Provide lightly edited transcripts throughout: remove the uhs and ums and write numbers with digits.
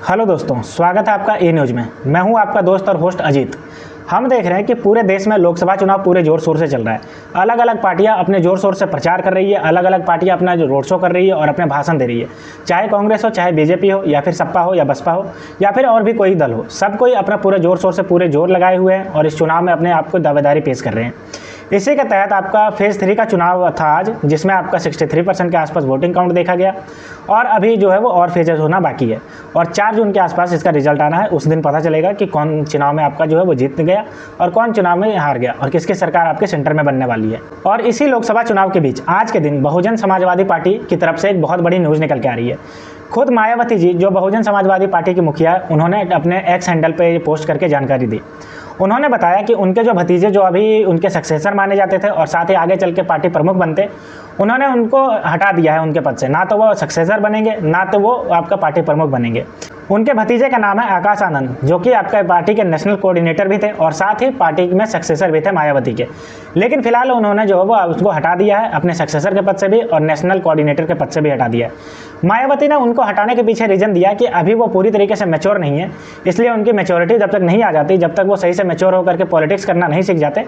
Hello दोस्तों, स्वागत है आपका ए न्यूज़ में। मैं हूं आपका दोस्त और होस्ट अजीत। हम देख रहे हैं कि पूरे देश में लोकसभा चुनाव पूरे जोर शोर से चल रहा है। अलग अलग पार्टियां अपने जोर शोर से प्रचार कर रही है, अलग अलग पार्टियां अपना जो रोड शो कर रही है और अपने भाषण दे रही है। चाहे कांग्रेस हो, चाहे बीजेपी हो, या फिर सपा हो, या बसपा हो, या फिर और भी कोई दल हो, सब कोई अपना पूरे जोर शोर से पूरे जोर लगाए हुए हैं और इस चुनाव में अपने आप को दावेदारी पेश कर रहे हैं। इसी के तहत आपका फेज़ 3 का चुनाव था आज, जिसमें आपका 63% के आसपास वोटिंग काउंट देखा गया और अभी जो है वो और फेजेस होना बाकी है और 4 जून के आसपास इसका रिजल्ट आना है। उस दिन पता चलेगा कि कौन चुनाव में आपका जो है वो जीत गया और कौन चुनाव में हार गया और किसकी सरकार आपके सेंटर में बनने वाली है। और इसी लोकसभा चुनाव के बीच आज के दिन बहुजन समाजवादी पार्टी की तरफ से एक बहुत बड़ी न्यूज़ निकल के आ रही है। खुद मायावती जी, जो बहुजन समाजवादी पार्टी की मुखिया है, उन्होंने अपने एक्स हैंडल पे पोस्ट करके जानकारी दी। उन्होंने बताया कि उनके जो भतीजे जो अभी उनके सक्सेसर माने जाते थे और साथ ही आगे चल के पार्टी प्रमुख बनते, उन्होंने उनको हटा दिया है उनके पद से। ना तो वो सक्सेसर बनेंगे, ना तो वो आपका पार्टी प्रमुख बनेंगे। उनके भतीजे का नाम है आकाश आनंद, जो कि आपका पार्टी के नेशनल कोऑर्डिनेटर भी थे और साथ ही पार्टी में सक्सेसर भी थे मायावती के। लेकिन फिलहाल उन्होंने जो है वो उसको हटा दिया है अपने सक्सेसर के पद से भी और नेशनल कोऑर्डिनेटर के पद से भी हटा दिया है। मायावती ने उनको हटाने के पीछे रीज़न दिया कि अभी वो पूरी तरीके से मैच्योर नहीं है, इसलिए उनकी मैच्योरिटी जब तक नहीं आ जाती, जब तक वो सही से मैच्योर होकर के पॉलिटिक्स करना नहीं सीख जाते,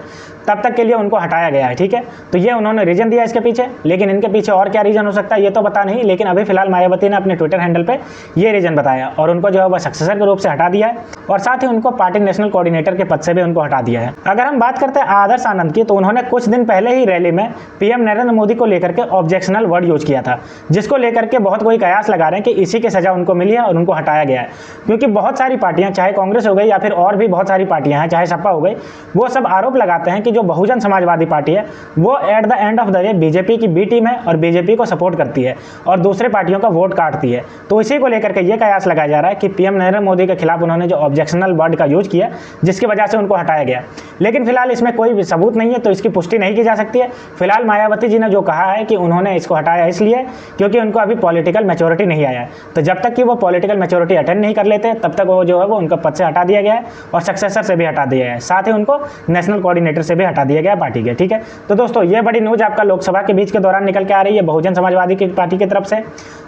तब तक के लिए उनको हटाया गया है। ठीक है, तो ये उन्होंने रीज़न दिया इसके पीछे। लेकिन इनके पीछे और क्या रीज़न हो सकता है ये तो पता नहीं, लेकिन अभी फिलहाल मायावती ने अपने ट्विटर हैंडल पे ये रीज़न बताया और उनको जो है वह सक्सेसर के रूप से हटा दिया है और साथ ही उनको पार्टी नेशनल कोऑर्डिनेटर के पद से भी उनको हटा दिया है। अगर हम बात करते हैं आदर्श आनंद की, तो उन्होंने कुछ दिन पहले ही रैली में पीएम नरेंद्र मोदी को लेकर के ऑब्जेक्शनल वर्ड यूज किया था, जिसको लेकर के बहुत कोई कयास लगा रहे हैं कि इसी की सजा उनको मिली है और उनको हटाया गया है। क्योंकि बहुत सारी पार्टियां, चाहे कांग्रेस हो गई या फिर और भी बहुत सारी पार्टियां हैं, चाहे सपा हो गई, वो सब आरोप लगाते हैं कि जो बहुजन समाजवादी पार्टी है वो at the end of the day BJP की बी टीम है और बीजेपी को सपोर्ट करती है और दूसरे पार्टियों का वोट काटती है। तो इसी को लेकर के ये कयास लगाया जा रहा है कि पीएम नरेंद्र मोदी के खिलाफ उन्होंने जो ऑब्जेक्शनल वर्ड का यूज किया, जिसकी वजह से उनको हटाया गया। लेकिन फिलहाल इसमें कोई भी सबूत नहीं है, तो इसकी पुष्टि नहीं की जा सकती है। फिलहाल मायावती जी ने जो कहा है कि उन्होंने इसको हटाया इसलिए क्योंकि उनको अभी पॉलिटिकल मैच्योरिटी नहीं आया है। तो जब तक कि वो पॉलिटिकल मैच्योरिटी अटेंड नहीं कर लेते, तब तक वो जो है वो उनका पद से हटा दिया गया है और सक्सेसर से भी हटा दिया गया है, साथ ही उनको नेशनल कोऑर्डिनेटर से भी हटा दिया गया है पार्टी के। ठीक है, तो दोस्तों ये बड़ी न्यूज़ आपका लोकसभा के बीच के दौरान निकल के आ रही है बहुजन समाजवादी की पार्टी की तरफ से।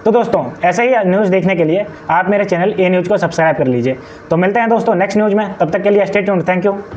तो दोस्तों ऐसे ही न्यूज़ देखने के लिए आप मेरे चैनल ए न्यूज़ को सब्सक्राइब कर लीजिए। तो मिलते हैं दोस्तों नेक्स्ट न्यूज़ में, तब तक के लिए स्टे ट्यून्ड। Thank you.